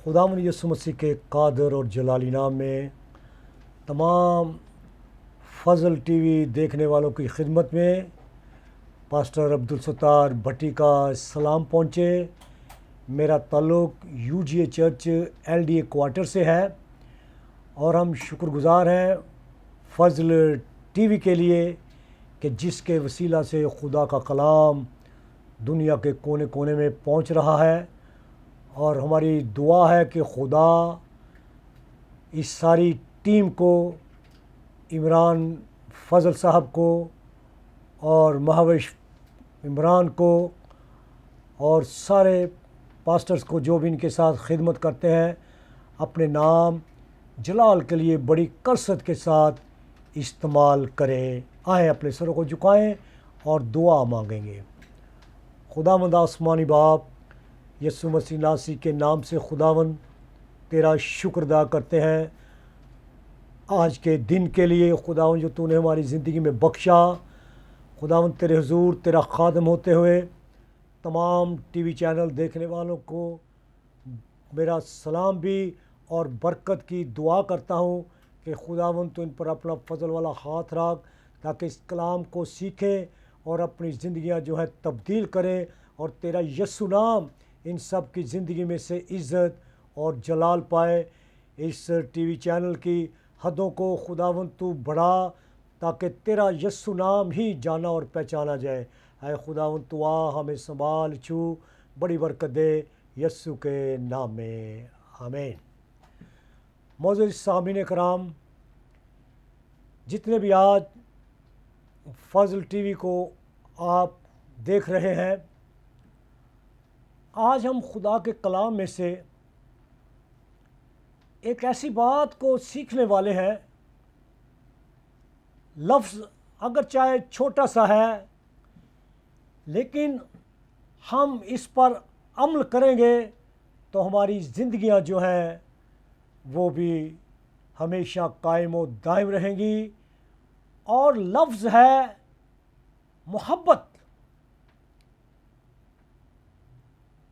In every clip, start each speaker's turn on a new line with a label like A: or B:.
A: خداوند یسوع مسیح کے قادر اور جلالی نام میں تمام فضل ٹی وی دیکھنے والوں کی خدمت میں پاسٹر عبدالستار بھٹی کا سلام پہنچے۔ میرا تعلق U G A church L D A quarter سے ہے اور ہم شکر گزار ہیں فضل ٹی وی کے لیے کہ جس کے وسیلہ سے خدا کا کلام دنیا کے کونے کونے میں پہنچ رہا ہے، اور ہماری دعا ہے کہ خدا اس ساری ٹیم کو، عمران فضل صاحب کو اور مہوش عمران کو اور سارے پاسٹرز کو جو بھی ان کے ساتھ خدمت کرتے ہیں، اپنے نام جلال کے لیے بڑی کثرت کے ساتھ استعمال کریں۔ آئیں اپنے سروں کو جھکائیں اور دعا مانگیں گے۔ خداوند آسمانی باپ، یسوع مسیح ناصری کے نام سے خداوند تیرا شکر ادا کرتے ہیں آج کے دن کے لیے خداوند جو تو نے ہماری زندگی میں بخشا۔ خداوند تیرے حضور تیرا خادم ہوتے ہوئے تمام ٹی وی چینل دیکھنے والوں کو میرا سلام بھی اور برکت کی دعا کرتا ہوں کہ خداوند تو ان پر اپنا فضل والا ہاتھ رکھ تاکہ اس کلام کو سیکھیں اور اپنی زندگیاں جو ہے تبدیل کریں، اور تیرا یسوع نام ان سب کی زندگی میں سے عزت اور جلال پائے۔ اس ٹی وی چینل کی حدوں کو خداوند تو بڑھا تاکہ تیرا یسوع نام ہی جانا اور پہچانا جائے۔ اے خداوند تو آ ہمیں سنبھال چھو، بڑی برکت دے یسوع کے نام میں، آمین۔ معزز سامعین کرام، جتنے بھی آج فضل ٹی وی کو آپ دیکھ رہے ہیں، آج ہم خدا کے کلام میں سے ایک ایسی بات کو سیکھنے والے ہیں۔ لفظ اگر چاہے چھوٹا سا ہے، لیکن ہم اس پر عمل کریں گے تو ہماری زندگیاں جو ہیں وہ بھی ہمیشہ قائم و دائم رہیں گی۔ اور لفظ ہے محبت۔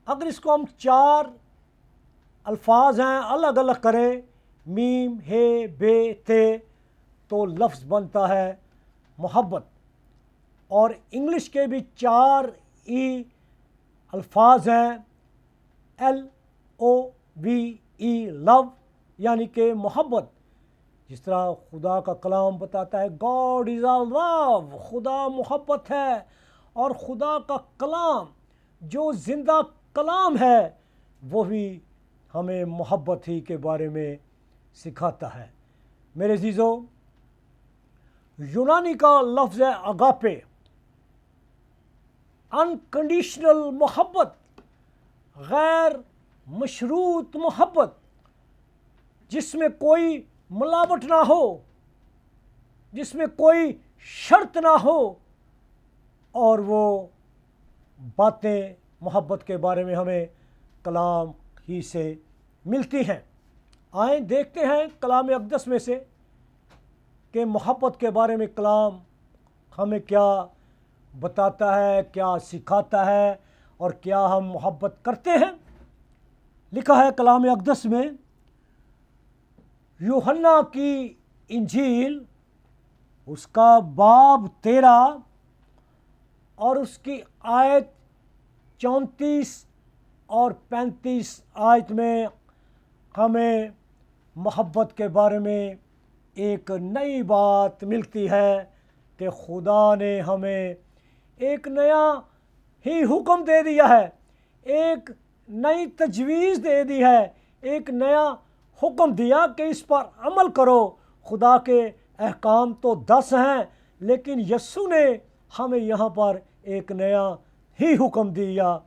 A: اگر اس کو ہم چار الفاظ ہیں الگ الگ کریں، میم ہے بے تے، تو لفظ بنتا ہے محبت۔ اور انگلش کے بھی چار ای الفاظ ہیں، ایل او وی ای، لو، یعنی کہ محبت۔ جس طرح خدا کا کلام بتاتا ہے گاڈ از اے لو، خدا محبت ہے، اور خدا کا کلام جو زندہ کلام ہے وہ بھی ہمیں محبت ہی کے بارے میں سکھاتا ہے۔ میرے عزیزو، یونانی کا لفظ ہے اگاپے، انکنڈیشنل محبت، غیر مشروط محبت، جس میں کوئی ملاوٹ نہ ہو، جس میں کوئی شرط نہ ہو، اور وہ باتیں محبت کے بارے میں ہمیں کلام ہی سے ملتی ہیں۔ آئیں دیکھتے ہیں کلام اقدس میں سے کہ محبت کے بارے میں کلام ہمیں کیا بتاتا ہے، کیا سکھاتا ہے، اور کیا ہم محبت کرتے ہیں۔ لکھا ہے کلام اقدس میں، یوحنا کی انجیل اس کا باب 13 اور اس کی آیت 34 اور 35 آیت میں ہمیں محبت کے بارے میں ایک نئی بات ملتی ہے کہ خدا نے ہمیں ایک نیا ہی حکم دے دیا ہے، ایک نئی تجویز دے دی ہے، ایک نیا حکم دیا کہ اس پر عمل کرو۔ خدا کے احکام تو 10 ہیں، لیکن یسوع نے ہمیں یہاں پر ایک نیا ہی حکم دیا،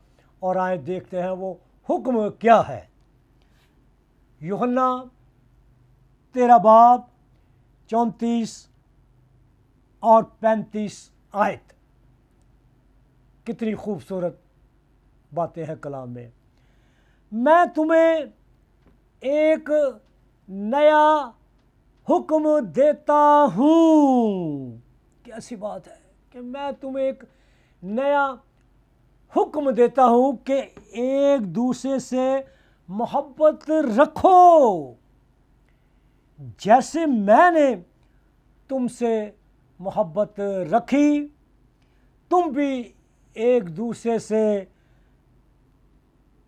A: اور آئے دیکھتے ہیں وہ حکم کیا ہے۔ یوحنا 13 باب 34 اور 35 آیت، کتنی خوبصورت باتیں ہیں کلام میں۔ میں تمہیں ایک نیا حکم دیتا ہوں۔ کیسی بات ہے کہ میں تمہیں ایک نیا حکم دیتا ہوں کہ ایک دوسرے سے محبت رکھو جیسے میں نے تم سے محبت رکھی، تم بھی ایک دوسرے سے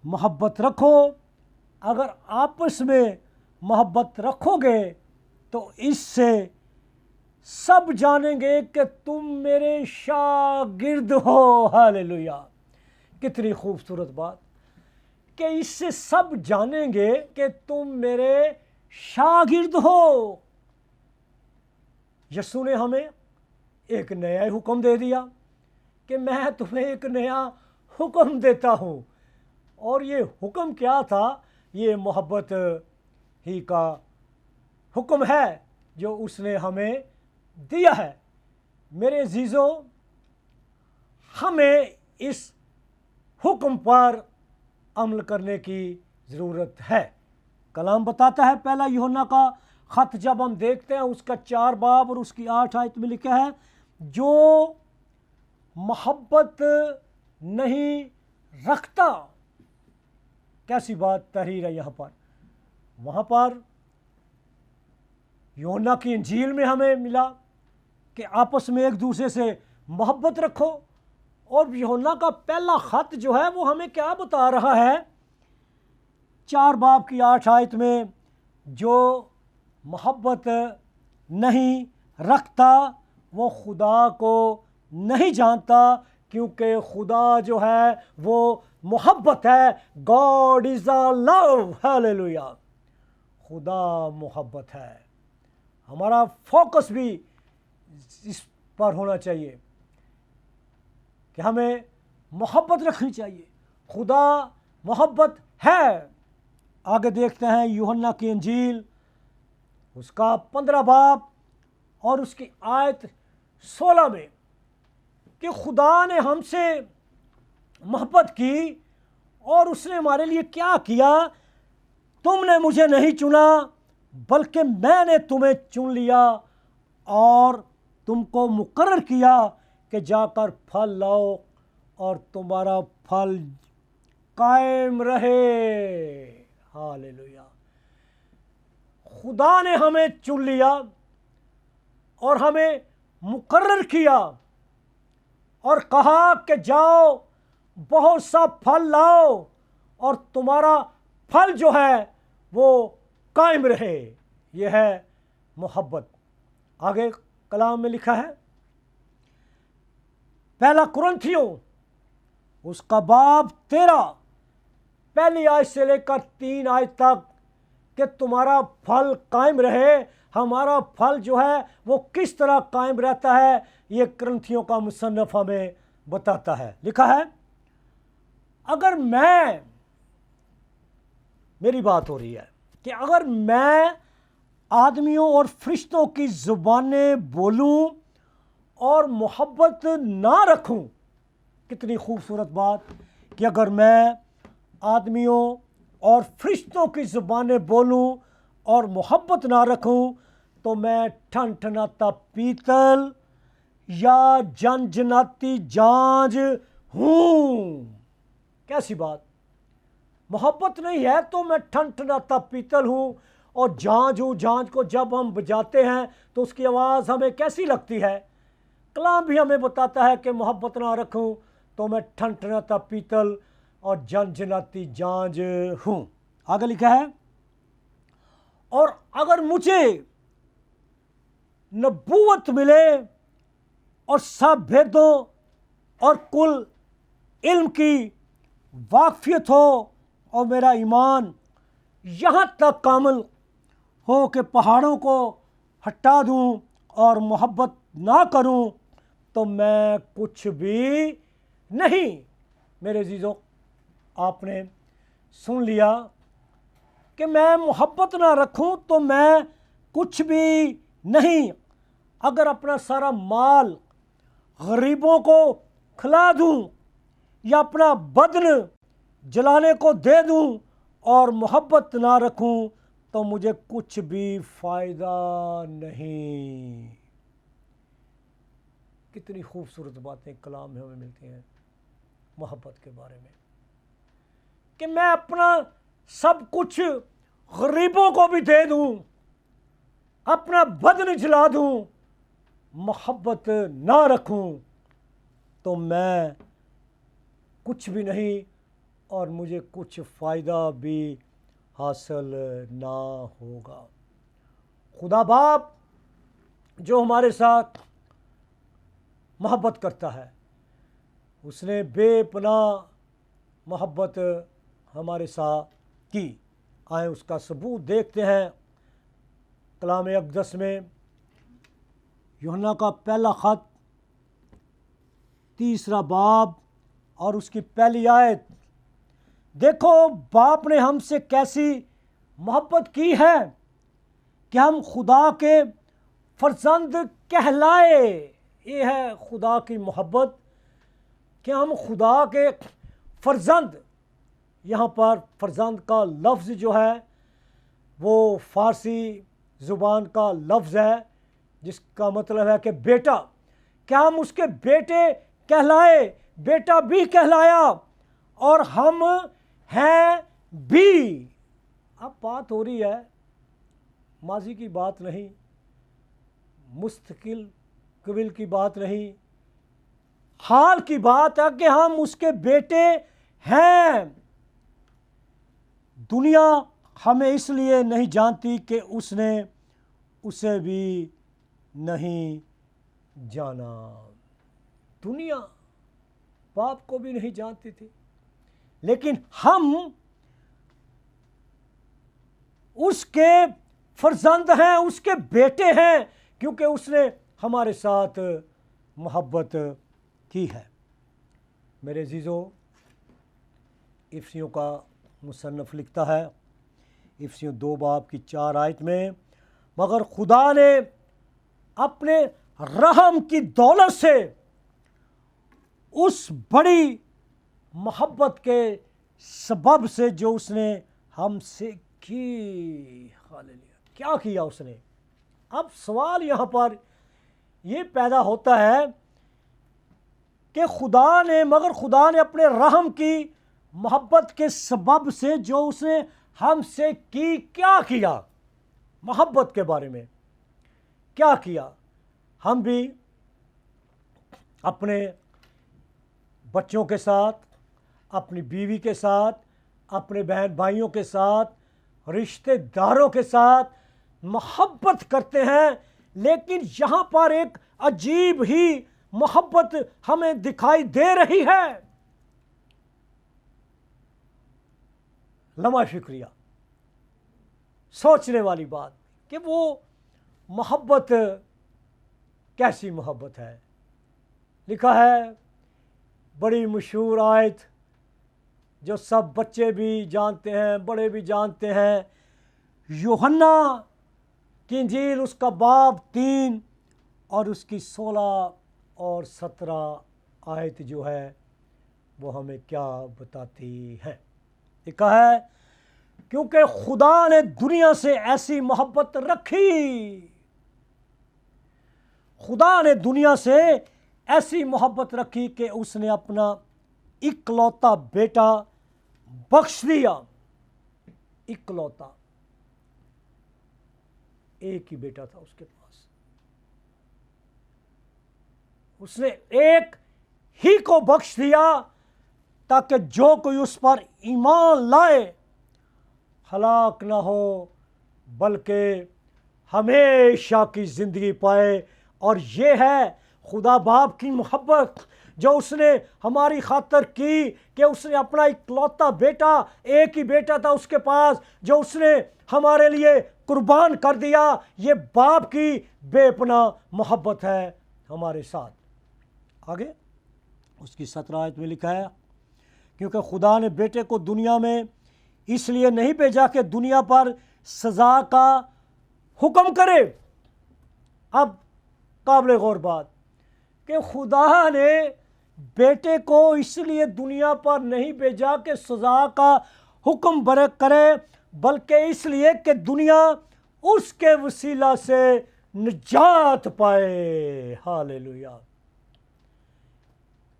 A: محبت رکھو۔ اگر آپس میں محبت رکھو گے تو اس سے سب جانیں گے کہ تم میرے شاگرد ہو۔ ہاللیلویہ! کتنی خوبصورت بات کہ اس سے سب جانیں گے کہ تم میرے شاگرد ہو۔ یسوع نے ہمیں ایک نیا حکم دے دیا کہ میں تمہیں ایک نیا حکم دیتا ہوں، اور یہ حکم کیا تھا؟ یہ محبت ہی کا حکم ہے جو اس نے ہمیں دیا ہے۔ میرے عزیزو، ہمیں اس حکم پر عمل کرنے کی ضرورت ہے۔ کلام بتاتا ہے، پہلا یوحنا کا خط جب ہم دیکھتے ہیں اس کا 4 باب اور اس کی 8 آیت میں لکھا ہے، جو محبت نہیں رکھتا، کیسی بات تحریر ہے یہاں پر۔ وہاں پر یوحنا کی انجیل میں ہمیں ملا کہ آپس میں ایک دوسرے سے محبت رکھو، اور یوحنا کا پہلا خط جو ہے وہ ہمیں کیا بتا رہا ہے؟ 4 باب کی 8 آیت میں، جو محبت نہیں رکھتا وہ خدا کو نہیں جانتا، کیونکہ خدا جو ہے وہ محبت ہے۔ God is a love. ہاللیلویہ! خدا محبت ہے۔ ہمارا فوکس بھی اس پر ہونا چاہیے کہ ہمیں محبت رکھنی چاہیے۔ خدا محبت ہے۔ آگے دیکھتے ہیں یوحنا کی انجیل اس کا 15 باب اور اس کی آیت 16 میں، کہ خدا نے ہم سے محبت کی اور اس نے ہمارے لیے کیا کیا؟ تم نے مجھے نہیں چنا بلکہ میں نے تمہیں چن لیا اور تم کو مقرر کیا کہ جا کر پھل لاؤ اور تمہارا پھل قائم رہے۔ ہاللیلویہ! خدا نے ہمیں چن لیا اور ہمیں مقرر کیا اور کہا کہ جاؤ بہت سا پھل لاؤ اور تمہارا پھل جو ہے وہ قائم رہے۔ یہ ہے محبت۔ آگے کلام میں لکھا ہے، پہلا کرنتھیوں اس کا باب 13 پہلی آیت سے لے کر 3 آیت تک، کہ تمہارا پھل قائم رہے۔ ہمارا پھل جو ہے وہ کس طرح قائم رہتا ہے، یہ کرنتھیوں کا مصنف ہمیں بتاتا ہے۔ لکھا ہے، اگر میری بات ہو رہی ہے کہ اگر میں آدمیوں اور فرشتوں کی زبانیں بولوں اور محبت نہ رکھوں، کتنی خوبصورت بات کہ اگر میں آدمیوں اور فرشتوں کی زبانیں بولوں اور محبت نہ رکھوں تو میں ٹھنٹھناتا پیتل یا جنجناتی جانج ہوں۔ کیسی بات! محبت نہیں ہے تو میں ٹھنٹھناتا پیتل ہوں اور جانج ہوں۔ جانج کو جب ہم بجاتے ہیں تو اس کی آواز ہمیں کیسی لگتی ہے؟ کلام بھی ہمیں بتاتا ہے کہ محبت نہ رکھوں تو میں ٹھنٹھناتا پیتل اور جنجناتی جانج ہوں۔ آگے لکھا ہے، اور اگر مجھے نبوت ملے اور سب بھیدوں اور کل علم کی واقفیت ہو اور میرا ایمان یہاں تک کامل ہو کہ پہاڑوں کو ہٹا دوں اور محبت نہ کروں تو میں کچھ بھی نہیں۔ میرے عزیزو، آپ نے سن لیا کہ میں محبت نہ رکھوں تو میں کچھ بھی نہیں۔ اگر اپنا سارا مال غریبوں کو کھلا دوں یا اپنا بدن جلانے کو دے دوں اور محبت نہ رکھوں تو مجھے کچھ بھی فائدہ نہیں۔ کتنی خوبصورت باتیں کلام میں ہمیں ملتی ہیں محبت کے بارے میں، کہ میں اپنا سب کچھ غریبوں کو بھی دے دوں، اپنا بدن جلا دوں، محبت نہ رکھوں تو میں کچھ بھی نہیں اور مجھے کچھ فائدہ بھی حاصل نہ ہوگا۔ خدا باپ جو ہمارے ساتھ محبت کرتا ہے، اس نے بے پناہ محبت ہمارے ساتھ کی۔ آئیں اس کا ثبوت دیکھتے ہیں کلام اقدس میں، یوحنا کا پہلا خط 3 باب اور اس کی پہلی آیت۔ دیکھو باپ نے ہم سے کیسی محبت کی ہے کہ ہم خدا کے فرزند کہلائے۔ یہ ہے خدا کی محبت کہ ہم خدا کے فرزند۔ یہاں پر فرزند کا لفظ جو ہے وہ فارسی زبان کا لفظ ہے جس کا مطلب ہے کہ بیٹا، کہ ہم اس کے بیٹے کہلائے، بیٹا بھی کہلایا اور ہم ہیں بھی۔ اب بات ہو رہی ہے ماضی کی بات نہیں، مستقبل کی بات نہیں، حال کی بات ہے کہ ہم اس کے بیٹے ہیں۔ دنیا ہمیں اس لیے نہیں جانتی کہ اس نے اسے بھی نہیں جانا۔ دنیا باپ کو بھی نہیں جانتی تھی، لیکن ہم اس کے فرزند ہیں، اس کے بیٹے ہیں، کیونکہ اس نے ہمارے ساتھ محبت کی ہے۔ میرے عزیزو، افسیوں کا مصنف لکھتا ہے افسیوں 2 باب کی 4 آیت میں، مگر خدا نے اپنے رحم کی دولت سے اس بڑی محبت کے سبب سے جو اس نے ہم سے کی، کیا کیا اس نے؟ اب سوال یہاں پر یہ پیدا ہوتا ہے کہ مگر خدا نے اپنے رحم کی محبت کے سبب سے جو اس نے ہم سے کی، کیا کیا؟ محبت کے بارے میں کیا کیا؟ ہم بھی اپنے بچوں کے ساتھ، اپنی بیوی کے ساتھ، اپنے بہن بھائیوں کے ساتھ، رشتہ داروں کے ساتھ محبت کرتے ہیں، لیکن یہاں پر ایک عجیب ہی محبت ہمیں دکھائی دے رہی ہے۔ لمحہ شکریہ، سوچنے والی بات کہ وہ محبت کیسی محبت ہے۔ لکھا ہے بڑی مشہور آیت جو سب بچے بھی جانتے ہیں، بڑے بھی جانتے ہیں، یوحنا کی انجیل اس کا باب 3 اور اس کی 16 اور 17 آیت جو ہے وہ ہمیں کیا بتاتی ہے؟ لکھا ہے کیونکہ خدا نے دنیا سے ایسی محبت رکھی، خدا نے دنیا سے ایسی محبت رکھی کہ اس نے اپنا اکلوتا بیٹا بخش دیا۔ اکلوتا، ایک ہی بیٹا تھا اس کے پاس، اس نے ایک ہی کو بخش دیا تاکہ جو کوئی اس پر ایمان لائے ہلاک نہ ہو بلکہ ہمیشہ کی زندگی پائے۔ اور یہ ہے خدا باپ کی محبت جو اس نے ہماری خاطر کی کہ اس نے اپنا اکلوتا بیٹا، ایک ہی بیٹا تھا اس کے پاس، جو اس نے ہمارے لیے قربان کر دیا۔ یہ باپ کی بے پناہ محبت ہے ہمارے ساتھ۔ آگے اس کی 17 آیت میں لکھا ہے کیونکہ خدا نے بیٹے کو دنیا میں اس لیے نہیں بھیجا کہ دنیا پر سزا کا حکم کرے۔ اب قابل غور بات کہ خدا نے بیٹے کو اس لیے دنیا پر نہیں بھیجا کہ سزا کا حکم کرے، بلکہ اس لیے کہ دنیا اس کے وسیلہ سے نجات پائے۔ ہاللیلویہ۔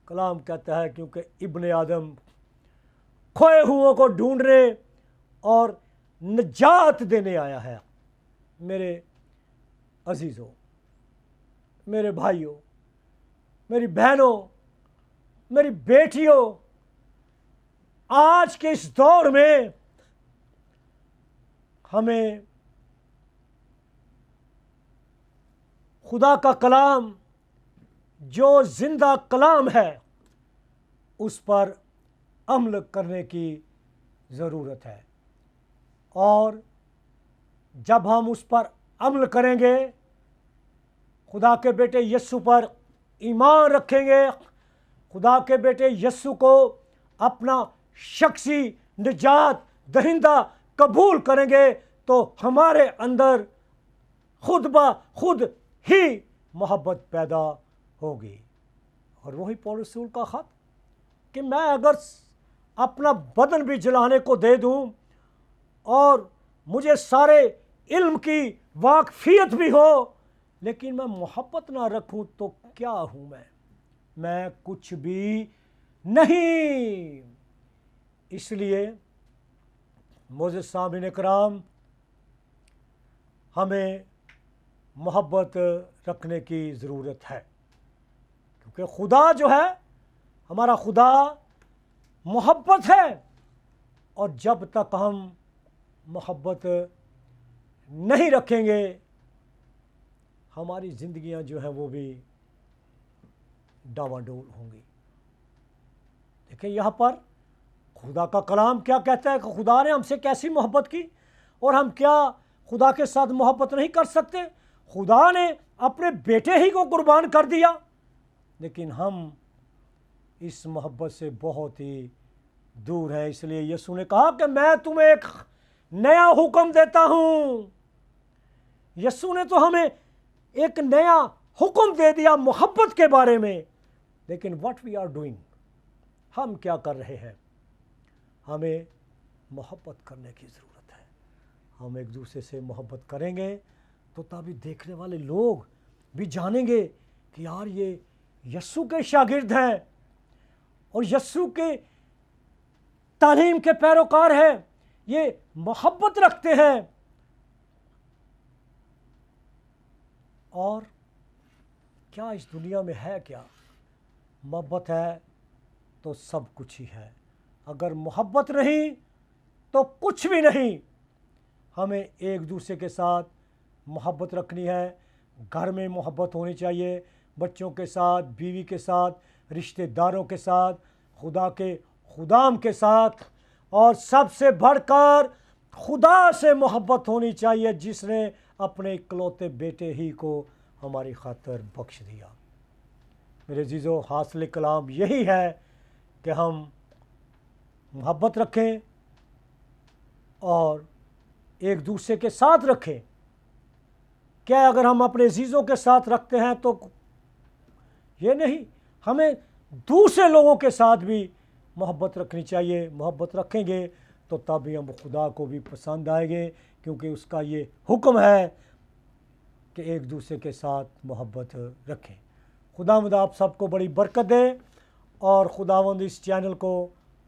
A: کلام کہتا ہے کیونکہ ابن آدم کھوئے ہوئوں کو ڈھونڈنے اور نجات دینے آیا ہے۔ میرے عزیزوں، میرے بھائیوں، میری بہنوں، میری بیٹیوں، آج کے اس دور میں ہمیں خدا کا کلام جو زندہ کلام ہے اس پر عمل کرنے کی ضرورت ہے، اور جب ہم اس پر عمل کریں گے، خدا کے بیٹے یسوع پر ایمان رکھیں گے، خدا کے بیٹے یسوع کو اپنا شخصی نجات دہندہ قبول کریں گے، تو ہمارے اندر خود بخود ہی محبت پیدا ہوگی۔ اور وہی پولس رسول کا خط کہ میں اگر اپنا بدن بھی جلانے کو دے دوں اور مجھے سارے علم کی واقفیت بھی ہو، لیکن میں محبت نہ رکھوں تو کیا ہوں میں کچھ بھی نہیں۔ اس لیے معزز سامعین کرام، ہمیں محبت رکھنے کی ضرورت ہے، کیونکہ خدا جو ہے، ہمارا خدا محبت ہے، اور جب تک ہم محبت نہیں رکھیں گے، ہماری زندگیاں جو ہیں وہ بھی ڈاواڈول ہوں گی۔ دیکھیں یہاں پر خدا کا کلام کیا کہتا ہے کہ خدا نے ہم سے کیسی محبت کی، اور ہم کیا خدا کے ساتھ محبت نہیں کر سکتے؟ خدا نے اپنے بیٹے ہی کو قربان کر دیا، لیکن ہم اس محبت سے بہت ہی دور ہیں۔ اس لیے یسوع نے کہا کہ میں تمہیں ایک نیا حکم دیتا ہوں۔ یسوع نے تو ہمیں ایک نیا حکم دے دیا محبت کے بارے میں، لیکن واٹ وی آر ڈوئنگ، ہم کیا کر رہے ہیں؟ ہمیں محبت کرنے کی ضرورت ہے۔ ہم ایک دوسرے سے محبت کریں گے تو تبھی دیکھنے والے لوگ بھی جانیں گے کہ یار یہ یسوع کے شاگرد ہیں اور یسوع کے تعلیم کے پیروکار ہیں، یہ محبت رکھتے ہیں۔ اور کیا اس دنیا میں ہے کیا؟ محبت ہے تو سب کچھ ہی ہے، اگر محبت نہیں تو کچھ بھی نہیں۔ ہمیں ایک دوسرے کے ساتھ محبت رکھنی ہے، گھر میں محبت ہونی چاہیے، بچوں کے ساتھ، بیوی کے ساتھ، رشتہ داروں کے ساتھ، خدا کے خدام کے ساتھ، اور سب سے بڑھ کر خدا سے محبت ہونی چاہیے جس نے اپنے اکلوتے بیٹے ہی کو ہماری خاطر بخش دیا۔ میرے عزیزو، حاصل کلام یہی ہے کہ ہم محبت رکھیں اور ایک دوسرے کے ساتھ رکھیں۔ کیا اگر ہم اپنے عزیزوں کے ساتھ رکھتے ہیں تو یہ نہیں، ہمیں دوسرے لوگوں کے ساتھ بھی محبت رکھنی چاہیے۔ محبت رکھیں گے تو تب ہی ہم خدا کو بھی پسند آئیں گے، کیونکہ اس کا یہ حکم ہے کہ ایک دوسرے کے ساتھ محبت رکھیں۔ خداوند آپ سب کو بڑی برکت دے، اور خداوند اس چینل کو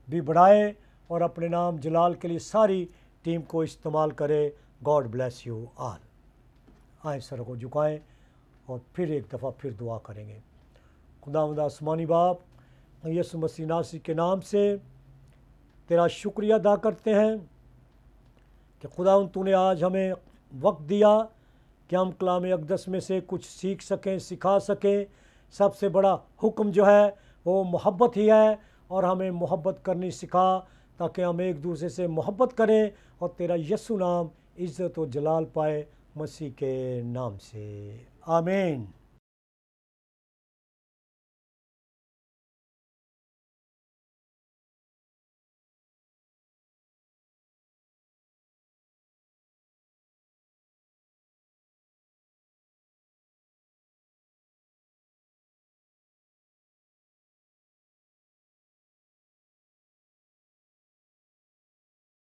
A: بھی بڑھائے اور اپنے نام جلال کے لیے ساری ٹیم کو استعمال کرے۔ God bless you all. آئیں سر کو جھکائیں اور پھر ایک دفعہ پھر دعا کریں گے۔ خداوند آسمانی باپ، یسوع مسیح ناصری کے نام سے تیرا شکریہ ادا کرتے ہیں کہ خداوند تو نے آج ہمیں وقت دیا کہ ہم کلام اقدس میں سے کچھ سیکھ سکیں، سکھا سکیں۔ سب سے بڑا حکم جو ہے وہ محبت ہی ہے، اور ہمیں محبت کرنی سکھا تاکہ ہم ایک دوسرے سے محبت کریں اور تیرا یسوع نام عزت و جلال پائے، مسیح کے نام سے، آمین۔